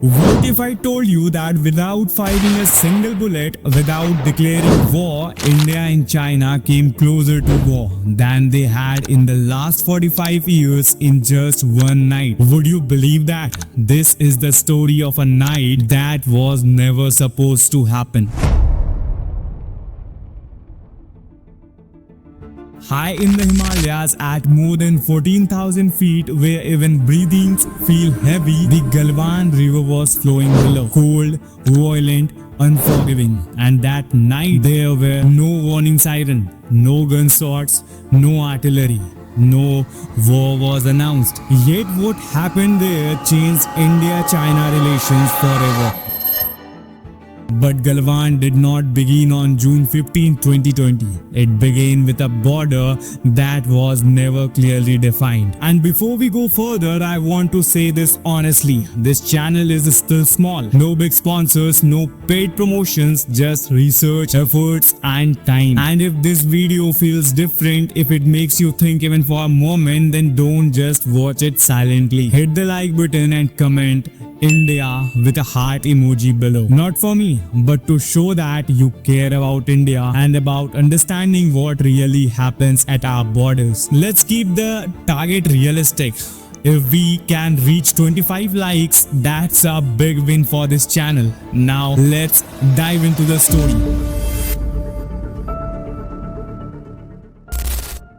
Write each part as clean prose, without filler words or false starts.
What if I told you that without firing a single bullet, without declaring war, India and China came closer to war than they had in the last 45 years in just one night? Would you believe that? This is the story of a night that was never supposed to happen. High in the Himalayas at more than 14,000 feet where even breathing feel heavy, the Galwan river was flowing below, cold, violent, unforgiving. And that night there were no warning siren, no gunshots, no artillery. No war was announced. Yet what happened there changed India-China relations forever. But Galwan did not begin on June 15, 2020. It began with a border that was never clearly defined. And before we go further, I want to say this honestly. This channel is still small. No big sponsors, no paid promotions, just research, efforts and time. And if this video feels different, if it makes you think even for a moment, then don't just watch it silently. Hit the like button and comment India with a heart emoji below. Not for me, but to show that you care about India and about understanding what really happens at our borders. Let's keep the target realistic. If we can reach 25 likes, that's a big win for this channel. Now let's dive into the story.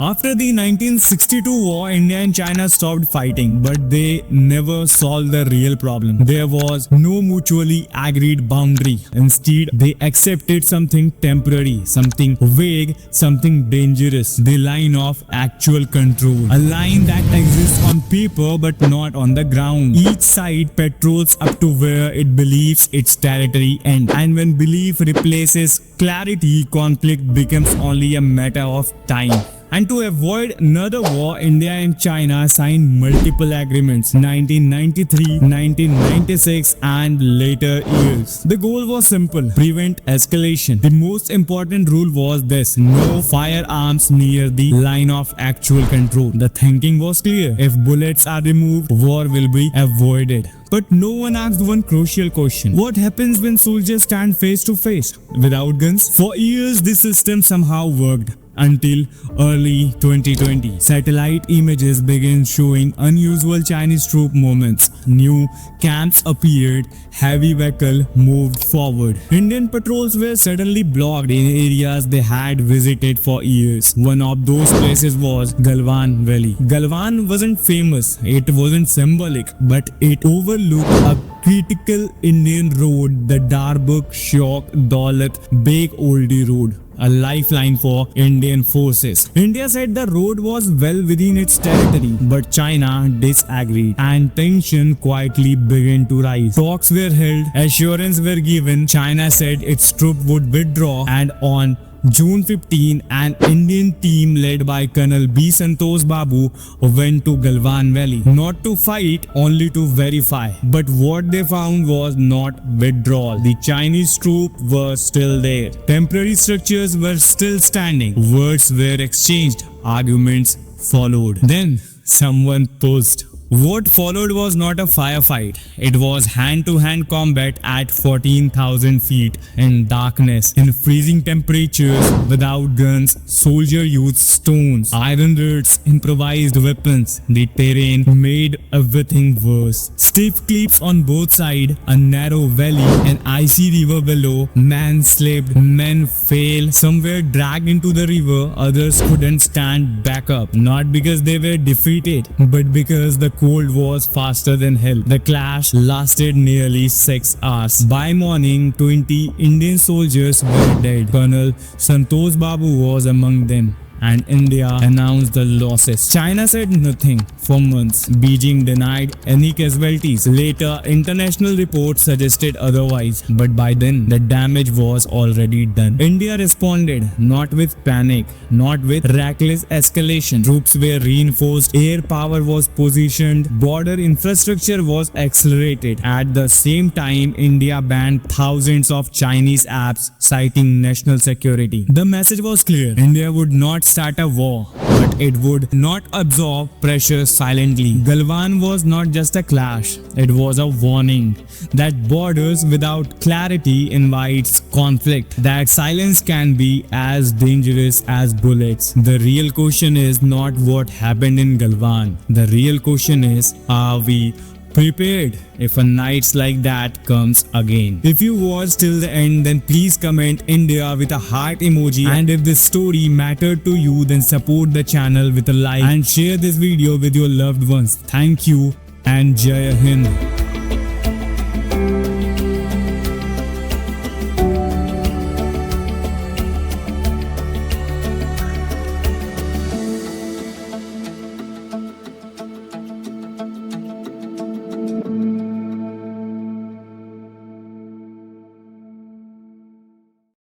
After the 1962 war, India and China stopped fighting, but they never solved the real problem. There was no mutually agreed boundary. Instead, they accepted something temporary, something vague, something dangerous. The line of actual control. A line that exists on paper but not on the ground. Each side patrols up to where it believes its territory ends. And when belief replaces clarity, conflict becomes only a matter of time. And to avoid another war, India and China signed multiple agreements 1993, 1996 and later years. The goal was simple: prevent escalation. The most important rule was this: no firearms near the line of actual control. The thinking was clear: if bullets are removed, war will be avoided. But no one asked one crucial question: what happens when soldiers stand face to face without guns? For years, this system somehow worked. Until early 2020, satellite images began showing unusual Chinese troop movements. New camps appeared, heavy vehicles moved forward. Indian patrols were suddenly blocked in areas they had visited for years. One of those places was Galwan Valley. Galwan wasn't famous, it wasn't symbolic, but it overlooked a critical Indian road, the Darbuk Shok Daulat Beg Oldie Road, a lifeline for Indian forces. India said the road was well within its territory, but China disagreed and tension quietly began to rise. Talks were held, assurances were given. China said its troops would withdraw, and on June 15, an Indian team led by Colonel B. Santosh Babu went to Galwan Valley. Not to fight, only to verify. But what they found was not withdrawal. The Chinese troops were still there. Temporary structures were still standing. Words were exchanged. Arguments followed. Then someone paused. What followed was not a firefight. It was hand-to-hand combat at 14,000 feet in darkness, in freezing temperatures, without guns. Soldiers used stones, iron rods, improvised weapons. The terrain made everything worse. Steep cliffs on both sides, a narrow valley, an icy river below. Men slipped, men fell. Some were dragged into the river, others couldn't stand back up. Not because they were defeated, but because the cold was faster than hell. The clash lasted nearly 6 hours. By morning, 20 Indian soldiers were dead. Colonel Santosh Babu was among them, and India announced the losses. China said nothing for months. Beijing denied any casualties. Later, international reports suggested otherwise, but by then the damage was already done. India responded not with panic, not with reckless escalation. Troops were reinforced, air power was positioned, border infrastructure was accelerated. At the same time, India banned thousands of Chinese apps, citing national security. The message was clear: India would not start a war, but it would not absorb pressure silently. Galwan was not just a clash, it was a warning that borders without clarity invites conflict, that silence can be as dangerous as bullets. The real question is not what happened in Galwan. The real question is, are we prepared if a night like that comes again? If you watched till the end, then please comment India with a heart emoji, and if this story mattered to you, then support the channel with a like and share this video with your loved ones. Thank you and Jai Hind.